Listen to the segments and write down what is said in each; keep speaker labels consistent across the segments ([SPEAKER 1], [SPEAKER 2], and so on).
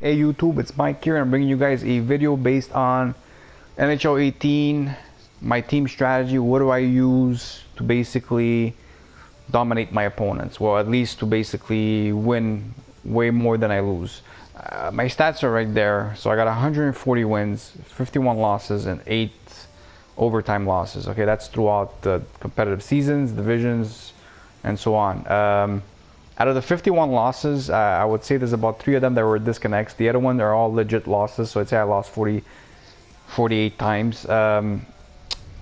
[SPEAKER 1] Hey YouTube, it's Mike here and I'm bringing you guys a video based on NHL 18, my team strategy. What do I use to basically dominate my opponents? Well, at least to basically win way more than I lose. My stats are right there. So I got 140 wins, 51 losses, and 8 overtime losses. Okay, that's throughout the competitive seasons, divisions, and so on. Out of the 51 losses, I would say there's about 3 of them that were disconnects. The other one, they're all legit losses. So I'd say I lost 48 times. I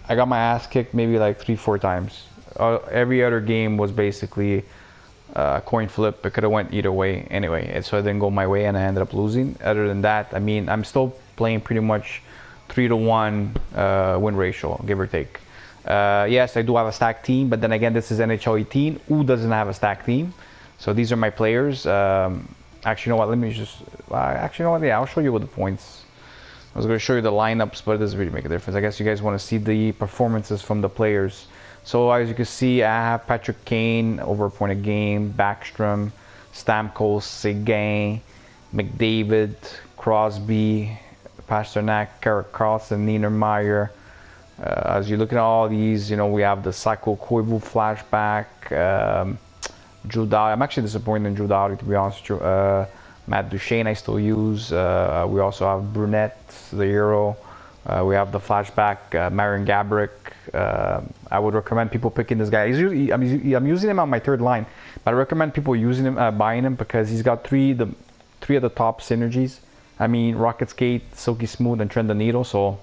[SPEAKER 1] got my ass kicked maybe like 3-4 times. Every other game was basically a coin flip. It could have went either way anyway. And so it didn't go my way and I ended up losing. Other than that, I mean, I'm still playing pretty much 3-to-1 win ratio, give or take. Yes, I do have a stacked team, but then again, this is NHL 18. Who doesn't have a stacked team? So these are my players. Actually, you know what? Let me just. Actually, you know what? Yeah, I'll show you with the points. I was going to show you the lineups, but it doesn't really make a difference. I guess you guys want to see the performances from the players. So as you can see, I have Patrick Kane over a point a game, Backstrom, Stamkos, Seguin, McDavid, Crosby, Pasternak, Carlson, Niedermayer. As you look at all these, you know, we have the Psycho Koivu flashback. Drew Doughty. I'm actually disappointed in Drew Doughty, to be honest with you. Matt Duchene I still use. We also have Brunette, the Euro. We have the flashback, Marian Gaborik. I would recommend people picking this guy. I'm using him on my third line, but I recommend people using him, buying him, because he's got three of the top synergies. I mean, Rocket Skate, Silky Smooth, and Trend the Needle. So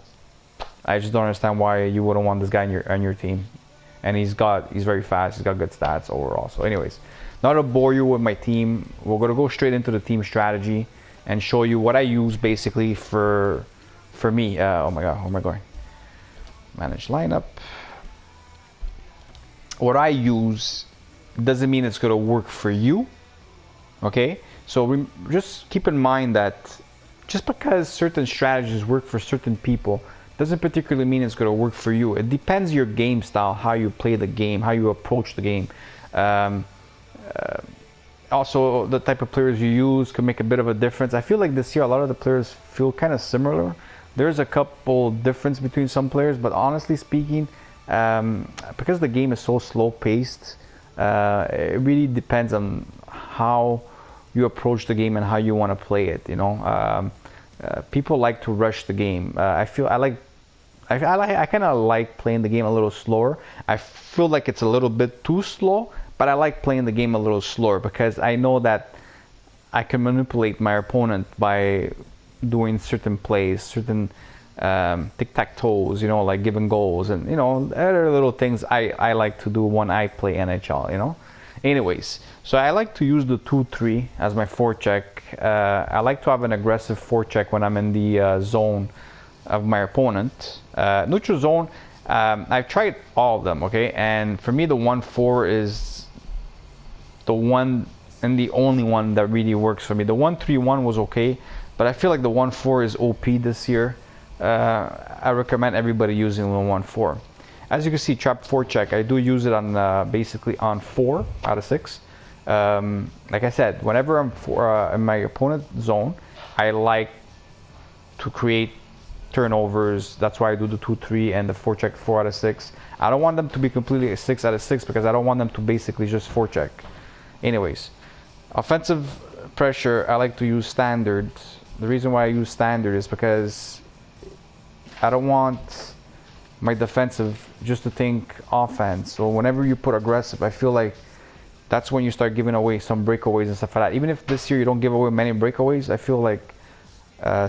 [SPEAKER 1] I just don't understand why you wouldn't want this guy on your team. And he's very fast. He's got good stats overall. So anyways, not to bore you with my team, we're going to go straight into the team strategy and show you what I use basically for me. Oh my god, where am I going? Manage lineup. What I use doesn't mean it's going to work for you. Okay? So just keep in mind that just because certain strategies work for certain people doesn't particularly mean it's going to work for you. It depends your game style, how you play the game, how you approach the game. Also, the type of players you use can make a bit of a difference. I feel like this year a lot of the players feel kind of similar. There's a couple difference between some players, but honestly speaking, because the game is so slow paced, it really depends on how you approach the game and how you want to play it, you know. People like to rush the game. I kind of like playing the game a little slower. I feel like it's a little bit too slow, but I like playing the game a little slower because I know that I can manipulate my opponent by doing certain plays, certain tic-tac-toes, you know, like giving goals and, you know, other little things I like to do when I play NHL, you know. Anyways, so I like to use the 2-3 as my forecheck. I like to have an aggressive forecheck when I'm in the zone of my opponent. Neutral zone, I've tried all of them, okay? And for me, the 1-4 is the one and the only one that really works for me. The 1-3-1 was okay, but I feel like the 1-4 is OP this year. I recommend everybody using the 1-4. As you can see, trap forecheck, I do use it on basically on 4 out of 6. Like I said, whenever I'm in my opponent zone, I like to create turnovers. That's why I do the 2-3 and the forecheck 4 out of 6. I don't want them to be completely a 6 out of 6 because I don't want them to basically just forecheck. Anyways, offensive pressure, I like to use standard. The reason why I use standard is because I don't want my defensive just to think offense. So whenever you put aggressive, I feel like that's when you start giving away some breakaways and stuff like that. Even if this year you don't give away many breakaways, I feel like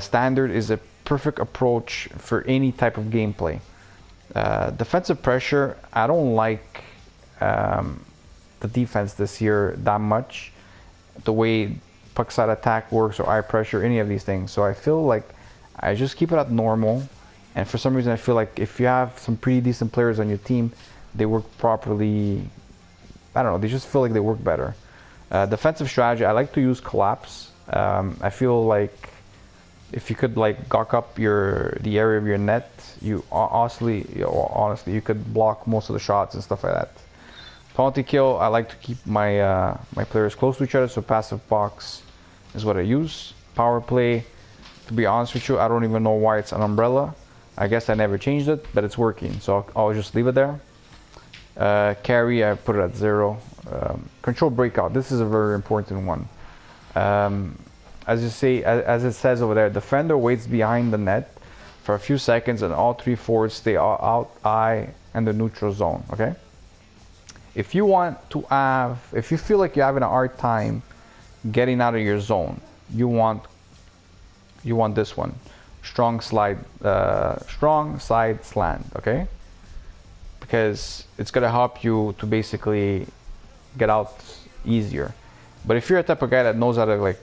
[SPEAKER 1] standard is a perfect approach for any type of gameplay. Defensive pressure, I don't like the defense this year that much, the way puck side attack works or eye pressure, any of these things. So I feel like I just keep it at normal. And for some reason, I feel like if you have some pretty decent players on your team, they work properly. I don't know, they just feel like they work better. Defensive strategy, I like to use collapse. I feel like if you could like gawk up the area of your net, you honestly you could block most of the shots and stuff like that. Penalty kill, I like to keep my my players close to each other, so passive box is what I use. Power play, to be honest with you, I don't even know why it's an umbrella. I guess I never changed it, but it's working, so I'll just leave it there. Carry, I put it at 0. Control breakout, this is a very important one. As it says over there, defender waits behind the net for a few seconds and all 3 forwards stay out eye and the neutral zone. Okay, if you feel like you're having a hard time getting out of your zone, you want this one, strong side slant. Okay, because it's gonna help you to basically get out easier. But if you're a type of guy that knows how to like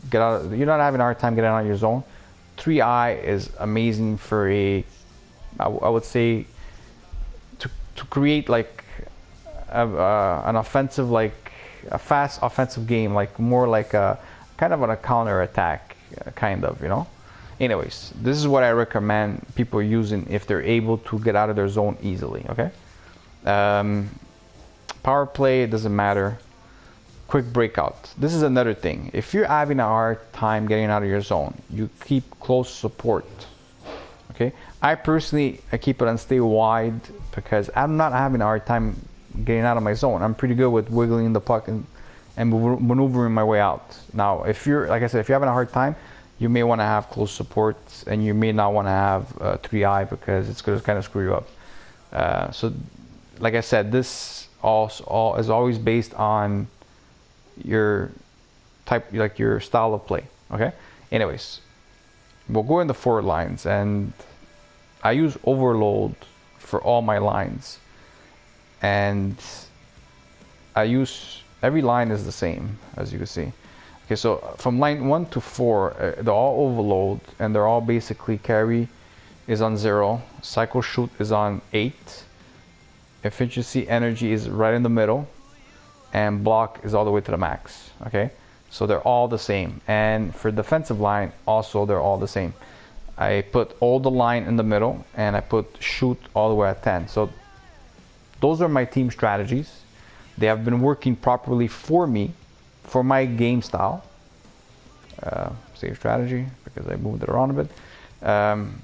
[SPEAKER 1] get out, you're not having a hard time getting out of your zone, 3-eye is amazing for I would say to create like an offensive, like a fast offensive game, like more like a kind of on a counter attack kind of, you know. Anyways, this is what I recommend people using if they're able to get out of their zone easily. Okay, power play, it doesn't matter. Quick breakout, this is another thing. If you're having a hard time getting out of your zone, you keep close support. Okay, I keep it on stay wide because I'm not having a hard time getting out of my zone. I'm pretty good with wiggling the puck and maneuvering my way out. Now, if you're, like I said, if you're having a hard time, you may want to have close support, and you may not want to have 3-eye because it's going to kind of screw you up. So, like I said, this all is always based on your type, like your style of play. Okay, anyways, we'll go in the forward lines, and I use overload for all my lines, and every line is the same, as you can see. Okay, so from line 1 to 4, they're all overload, and they're all basically carry is on 0, cycle shoot is on 8, efficiency energy is right in the middle, and block is all the way to the max. Okay, so they're all the same. And for defensive line also, they're all the same. I put all the line in the middle, and I put shoot all the way at 10. So those are my team strategies. They have been working properly for me, for my game style. Save strategy because I moved it around a bit.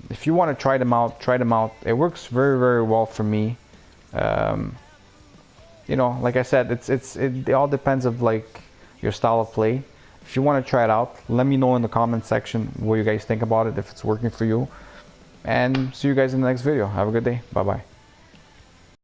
[SPEAKER 1] If you want to try them out, try them out. It works very, very well for me. You know, like I said, it all depends of like your style of play. If you want to try it out, let me know in the comment section what you guys think about it, if it's working for you. And see you guys in the next video. Have a good day. Bye bye.